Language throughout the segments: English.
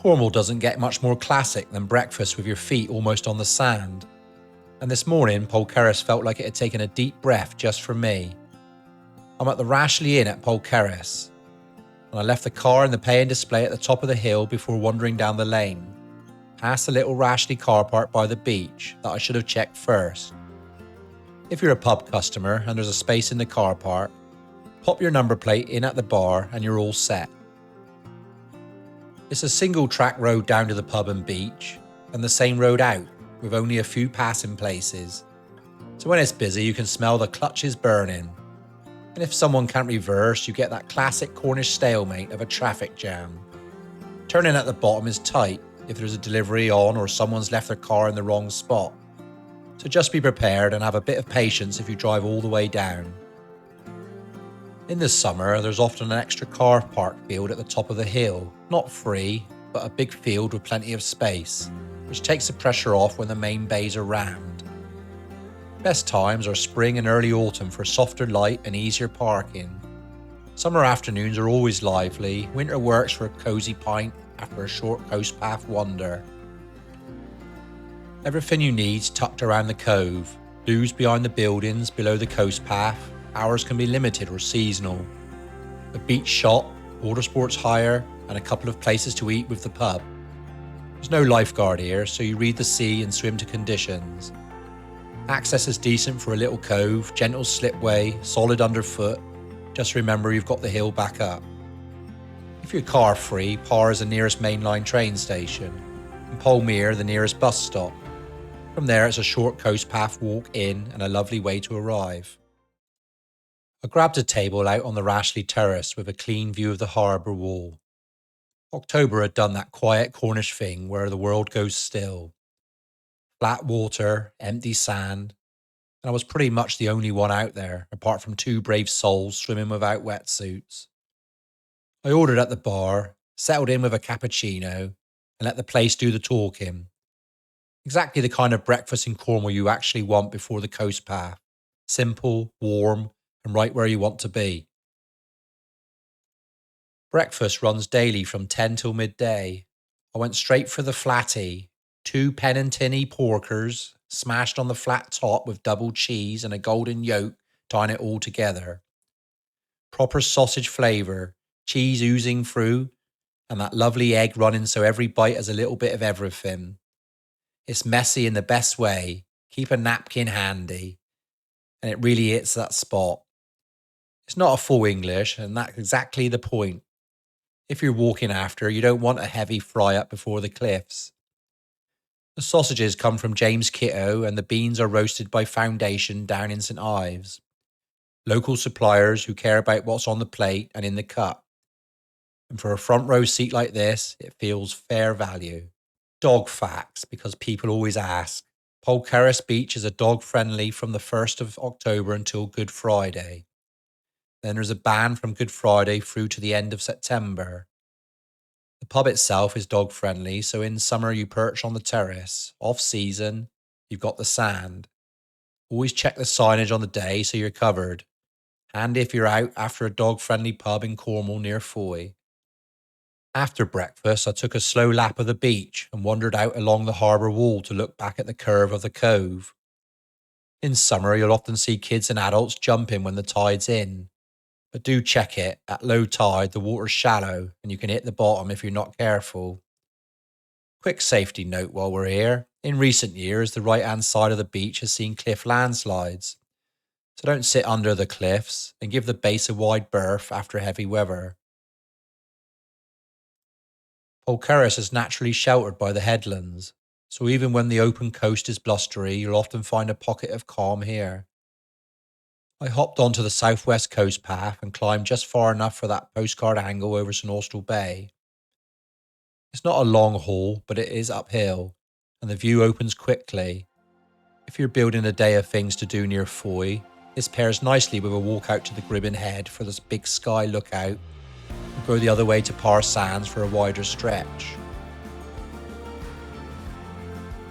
Cornwall doesn't get much more classic than breakfast with your feet almost on the sand. And this morning, Polkerris felt like it had taken a deep breath just for me. I'm at the Rashleigh Inn at Polkerris, and I left the car in the pay and display at the top of the hill before wandering down the lane, past the little Rashleigh car park by the beach that I should have checked first. If you're a pub customer and there's a space in the car park, pop your number plate in at the bar and you're all set. It's a single track road down to the pub and beach, and the same road out, with only a few passing places. So when it's busy, you can smell the clutches burning. And if someone can't reverse, you get that classic Cornish stalemate of a traffic jam. Turning at the bottom is tight if there's a delivery on or someone's left their car in the wrong spot. So just be prepared and have a bit of patience if you drive all the way down. In the summer, there's often an extra car park field at the top of the hill, not free, but a big field with plenty of space, which takes the pressure off when the main bays are rammed. Best times are spring and early autumn for softer light and easier parking. Summer afternoons are always lively, winter works for a cosy pint after a short coast path wander. Everything you need's tucked around the cove, booze behind the buildings below the coast path. Hours can be limited or seasonal. A beach shop, water sports hire, and a couple of places to eat with the pub. There's no lifeguard here, so you read the sea and swim to conditions. Access is decent for a little cove, gentle slipway, solid underfoot. Just remember you've got the hill back up. If you're car free, Parr is the nearest mainline train station, and Polmere the nearest bus stop. From there it's a short coast path walk in and a lovely way to arrive. I grabbed a table out on the Rashleigh Terrace with a clean view of the harbour wall. October had done that quiet Cornish thing where the world goes still. Flat water, empty sand, and I was pretty much the only one out there, apart from two brave souls swimming without wetsuits. I ordered at the bar, settled in with a cappuccino, and let the place do the talking. Exactly the kind of breakfast in Cornwall you actually want before the coast path. Simple, warm, and right where you want to be. Breakfast runs daily from 10 till midday. I went straight for the Flatty, 2 pen and tinny porkers, smashed on the flat top with double cheese and a golden yolk tying it all together. Proper sausage flavour, cheese oozing through, and that lovely egg running so every bite has a little bit of everything. It's messy in the best way, keep a napkin handy, and it really hits that spot. It's not a full English, and that's exactly the point. If you're walking after, you don't want a heavy fry-up before the cliffs. The sausages come from James Kittow, and the beans are roasted by Foundation down in St Ives. Local suppliers who care about what's on the plate and in the cup. And for a front row seat like this, it feels fair value. Dog facts, because people always ask. Polkerris Beach is a dog-friendly from the 1st of October until Good Friday. Then there's a ban from Good Friday through to the end of September. The pub itself is dog-friendly, so in summer you perch on the terrace. Off-season, you've got the sand. Always check the signage on the day so you're covered. Handy if you're out after a dog-friendly pub in Cornwall near Foy. After breakfast, I took a slow lap of the beach and wandered out along the harbour wall to look back at the curve of the cove. In summer, you'll often see kids and adults jumping when the tide's in. But do check it. At low tide, the water's shallow and you can hit the bottom if you're not careful. Quick safety note while we're here. In recent years, the right-hand side of the beach has seen cliff landslides. So don't sit under the cliffs and give the base a wide berth after heavy weather. Polkerris is naturally sheltered by the headlands, so even when the open coast is blustery, you'll often find a pocket of calm here. I hopped onto the southwest coast path and climbed just far enough for that postcard angle over St Austell Bay. It's not a long haul, but it is uphill, and the view opens quickly. If you're building a day of things to do near Foy, this pairs nicely with a walk out to the Gribbon Head for this big sky lookout, and go the other way to Parr Sands for a wider stretch.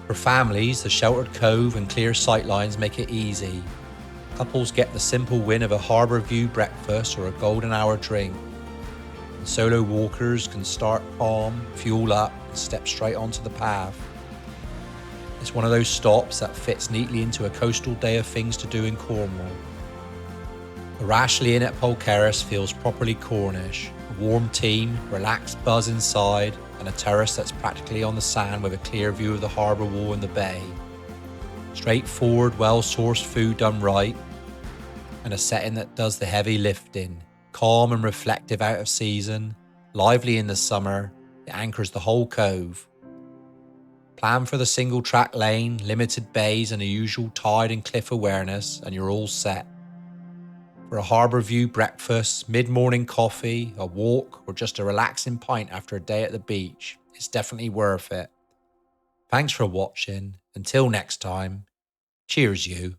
For families, the sheltered cove and clear sightlines make it easy. Couples get the simple win of a harbour view breakfast or a golden hour drink. and solo walkers can start calm, fuel up, and step straight onto the path. It's one of those stops that fits neatly into a coastal day of things to do in Cornwall. The Rashleigh Inn at Polkerris feels properly Cornish. A warm team, relaxed buzz inside, and a terrace that's practically on the sand with a clear view of the harbour wall and the bay. Straightforward, well-sourced food done right, and a setting that does the heavy lifting. Calm and reflective out of season, lively in the summer, it anchors the whole cove. Plan for the single track lane, limited bays and the usual tide and cliff awareness, and you're all set. For a harbour view breakfast, mid-morning coffee, a walk, or just a relaxing pint after a day at the beach, it's definitely worth it. Thanks for watching. Until next time, cheers you.